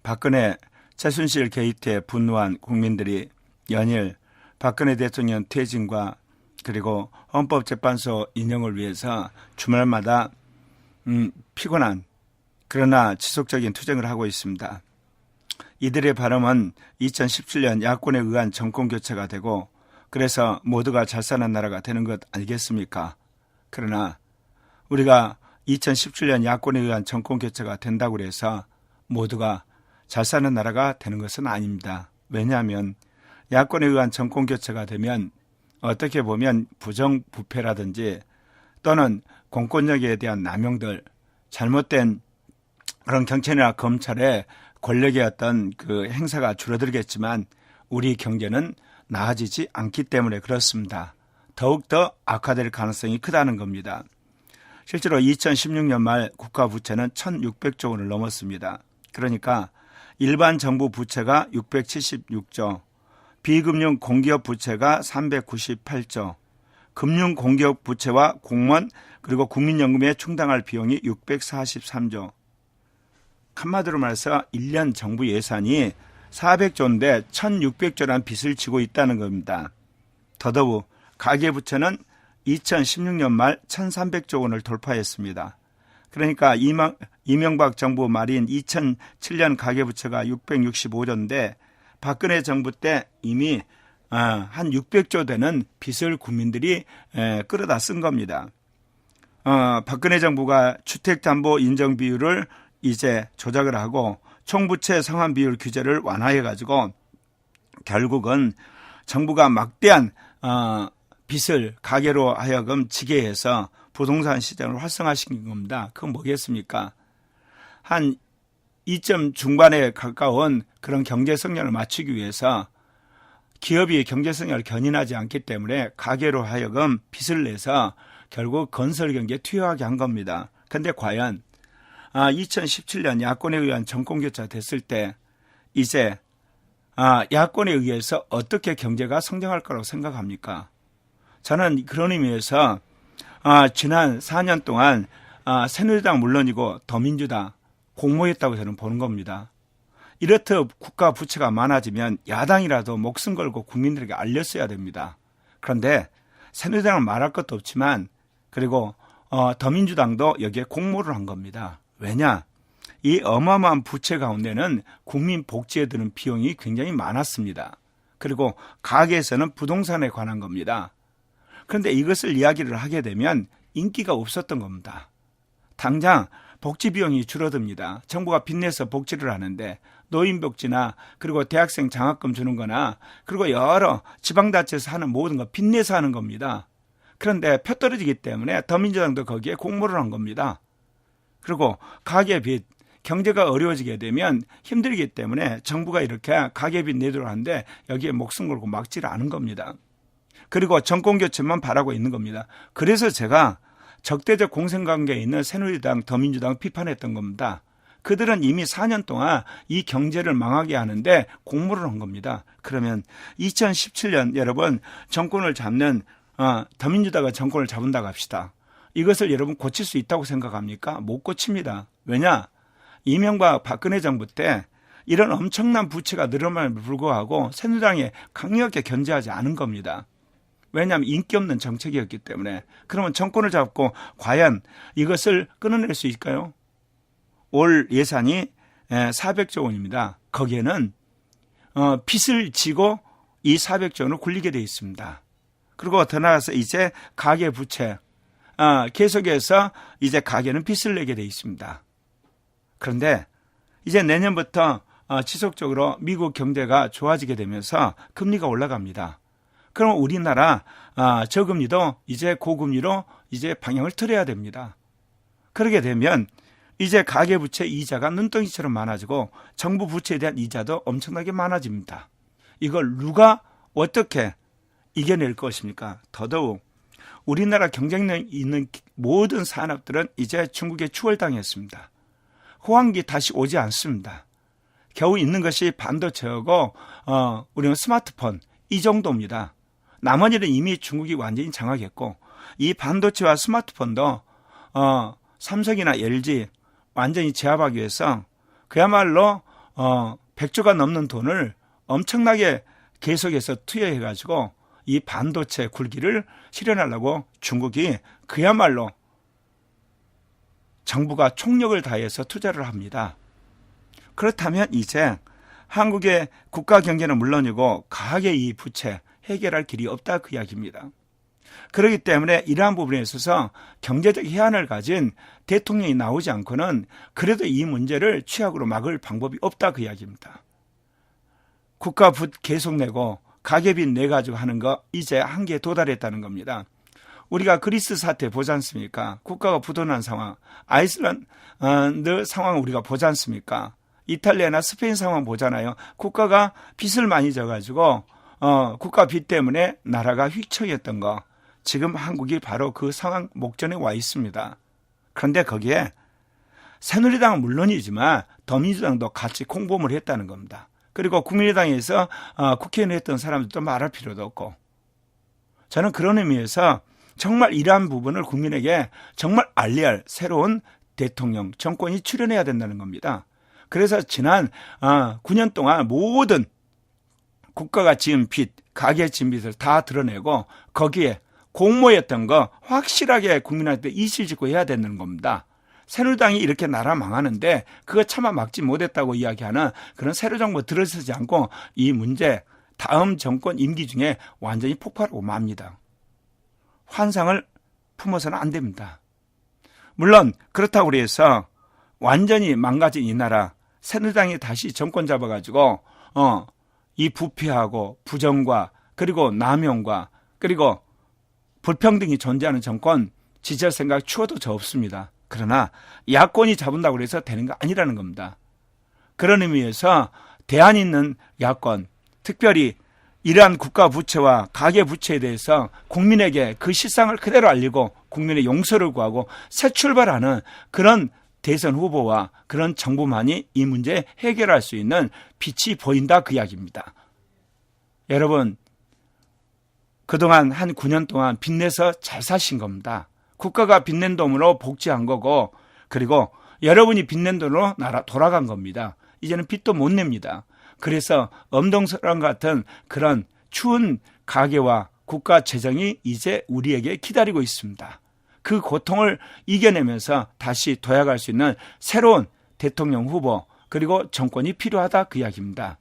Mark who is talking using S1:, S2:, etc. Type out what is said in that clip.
S1: 박근혜 최순실 게이트에 분노한 국민들이 연일 박근혜 대통령 퇴진과 그리고 헌법재판소 인용을 위해서 주말마다 피곤한 그러나 지속적인 투쟁을 하고 있습니다. 이들의 바람은 2017년 야권에 의한 정권교체가 되고 그래서 모두가 잘 사는 나라가 되는 것 아니겠습니까? 그러나 우리가 2017년 야권에 의한 정권교체가 된다고 해서 모두가 잘 사는 나라가 되는 것은 아닙니다. 왜냐하면 야권에 의한 정권교체가 되면 어떻게 보면 부정부패라든지 또는 공권력에 대한 남용들, 잘못된 그런 경찰이나 검찰의 권력의 어떤 그 행사가 줄어들겠지만 우리 경제는 나아지지 않기 때문에 그렇습니다. 더욱더 악화될 가능성이 크다는 겁니다. 실제로 2016년 말 국가 부채는 1,600조 원을 넘었습니다. 그러니까 일반 정부 부채가 676조, 비금융 공기업 부채가 398조, 금융 공기업 부채와 공무원 그리고 국민연금에 충당할 비용이 643조. 한마디로 말해서 1년 정부 예산이 400조인데 1,600조란 빚을 지고 있다는 겁니다. 더더욱 가계부채는 2016년 말 1,300조 원을 돌파했습니다. 그러니까 이명박 정부 말인 2007년 가계부채가 665조인데 박근혜 정부 때 이미 한 600조 되는 빚을 국민들이 끌어다 쓴 겁니다. 박근혜 정부가 주택담보 인정 비율을 이제 조작을 하고 총부채 상환 비율 규제를 완화해가지고 결국은 정부가 막대한 빚을 가계로 하여금 지게 해서 부동산 시장을 활성화시킨 겁니다. 그건 뭐겠습니까? 한 2점 중반에 가까운 그런 경제 성장을 맞추기 위해서 기업이 경제 성장을 견인하지 않기 때문에 가계로 하여금 빚을 내서 결국 건설 경기에 투여하게 한 겁니다. 그런데 과연 2017년 야권에 의한 정권교체가 됐을 때 이제 야권에 의해서 어떻게 경제가 성장할 거라고 생각합니까? 저는 그런 의미에서 지난 4년 동안 새누리당 물론이고 더민주당 공모했다고 저는 보는 겁니다. 이렇듯 국가 부채가 많아지면 야당이라도 목숨 걸고 국민들에게 알렸어야 됩니다. 그런데 새누리당은 말할 것도 없지만 그리고 더민주당도 여기에 공모를 한 겁니다. 왜냐? 이 어마어마한 부채 가운데는 국민 복지에 드는 비용이 굉장히 많았습니다. 그리고 가계에서는 부동산에 관한 겁니다. 그런데 이것을 이야기를 하게 되면 인기가 없었던 겁니다. 당장 복지 비용이 줄어듭니다. 정부가 빚내서 복지를 하는데 노인복지나 그리고 대학생 장학금 주는 거나 그리고 여러 지방자치에서 하는 모든 거 빚내서 하는 겁니다. 그런데 표 떨어지기 때문에 더민주당도 거기에 공모를 한 겁니다. 그리고 가계빚, 경제가 어려워지게 되면 힘들기 때문에 정부가 이렇게 가계빚 내도록 하는데 여기에 목숨 걸고 막지를 않은 겁니다. 그리고 정권교체만 바라고 있는 겁니다. 그래서 제가 적대적 공생관계에 있는 새누리당, 더민주당 비판했던 겁니다. 그들은 이미 4년 동안 이 경제를 망하게 하는데 공모를 한 겁니다. 그러면 2017년 여러분 정권을 잡는 더민주당가 정권을 잡은다고 합시다. 이것을 여러분 고칠 수 있다고 생각합니까? 못 고칩니다. 왜냐? 이명박 박근혜 정부 때 이런 엄청난 부채가 늘어남에도 불구하고 새누리당이 강력하게 견제하지 않은 겁니다. 왜냐하면 인기 없는 정책이었기 때문에. 그러면 정권을 잡고 과연 이것을 끊어낼 수 있을까요? 올 예산이 400조 원입니다. 거기에는 빚을 지고 이 400조 원을 굴리게 되어 있습니다. 그리고 더 나아가서 이제 가계부채 계속해서 이제 가계는 빚을 내게 되어 있습니다. 그런데 이제 내년부터 지속적으로 미국 경제가 좋아지게 되면서 금리가 올라갑니다. 그럼 우리나라 저금리도 이제 고금리로 이제 방향을 틀어야 됩니다. 그러게 되면 이제 가계부채 이자가 눈덩이처럼 많아지고 정부 부채에 대한 이자도 엄청나게 많아집니다. 이걸 누가 어떻게 이겨낼 것입니까? 더더욱 우리나라 경쟁력 있는 모든 산업들은 이제 중국에 추월당했습니다. 호황기 다시 오지 않습니다. 겨우 있는 것이 반도체하고 우리는 스마트폰 이 정도입니다. 나머지는 이미 중국이 완전히 장악했고 이 반도체와 스마트폰도 삼성이나 LG 완전히 제압하기 위해서 그야말로 100조가 넘는 돈을 엄청나게 계속해서 투여해가지고 이 반도체 굴기를 실현하려고 중국이 그야말로 정부가 총력을 다해서 투자를 합니다. 그렇다면 이제 한국의 국가 경제는 물론이고 가계의 이 부채 해결할 길이 없다 그 이야기입니다. 그렇기 때문에 이러한 부분에 있어서 경제적 해안을 가진 대통령이 나오지 않고는 그래도 이 문제를 취약으로 막을 방법이 없다 그 이야기입니다. 국가 붓 계속 내고 가계빚 내가지고 하는 거 이제 한계에 도달했다는 겁니다. 우리가 그리스 사태 보지 않습니까? 국가가 부도난 상황, 아이슬란드 상황 우리가 보지 않습니까? 이탈리아나 스페인 상황 보잖아요. 국가가 빚을 많이 져가지고 국가 빚 때문에 나라가 휘청였던 거. 지금 한국이 바로 그 상황 목전에 와 있습니다. 그런데 거기에 새누리당은 물론이지만 더민주당도 같이 공범을 했다는 겁니다. 그리고 국민의당에서 국회의원 했던 사람들도 말할 필요도 없고, 저는 그런 의미에서 정말 이러한 부분을 국민에게 정말 알려야 할 새로운 대통령 정권이 출연해야 된다는 겁니다. 그래서 지난 9년 동안 모든 국가가 지은 빚, 가계 지은 빚을 다 드러내고 거기에 공모했던 거 확실하게 국민한테 이실직고 해야 되는 겁니다. 새누리당이 이렇게 나라 망하는데 그거 차마 막지 못했다고 이야기하는 그런 새누리 정부 들어서지 않고 이 문제 다음 정권 임기 중에 완전히 폭발하고 맙니다. 환상을 품어서는 안 됩니다. 물론 그렇다고 해서 완전히 망가진 이 나라 새누리당이 다시 정권 잡아가지고 이 부패하고 부정과 그리고 남용과 그리고 불평등이 존재하는 정권 지지할 생각 추워도 저 없습니다. 그러나 야권이 잡은다고 해서 되는 거 아니라는 겁니다. 그런 의미에서 대안 있는 야권, 특별히 이러한 국가 부채와 가계 부채에 대해서 국민에게 그 실상을 그대로 알리고 국민의 용서를 구하고 새 출발하는 그런 대선 후보와 그런 정부만이 이 문제 해결할 수 있는 빛이 보인다 그 이야기입니다. 여러분, 그동안 한 9년 동안 빚내서 잘 사신 겁니다. 국가가 빚낸 돈으로 복지한 거고 그리고 여러분이 빚낸 돈으로 나라 돌아간 겁니다. 이제는 빚도 못 냅니다. 그래서 엄동설왕 같은 그런 추운 가계와 국가 재정이 이제 우리에게 기다리고 있습니다. 그 고통을 이겨내면서 다시 도약할 수 있는 새로운 대통령 후보 그리고 정권이 필요하다 그 이야기입니다.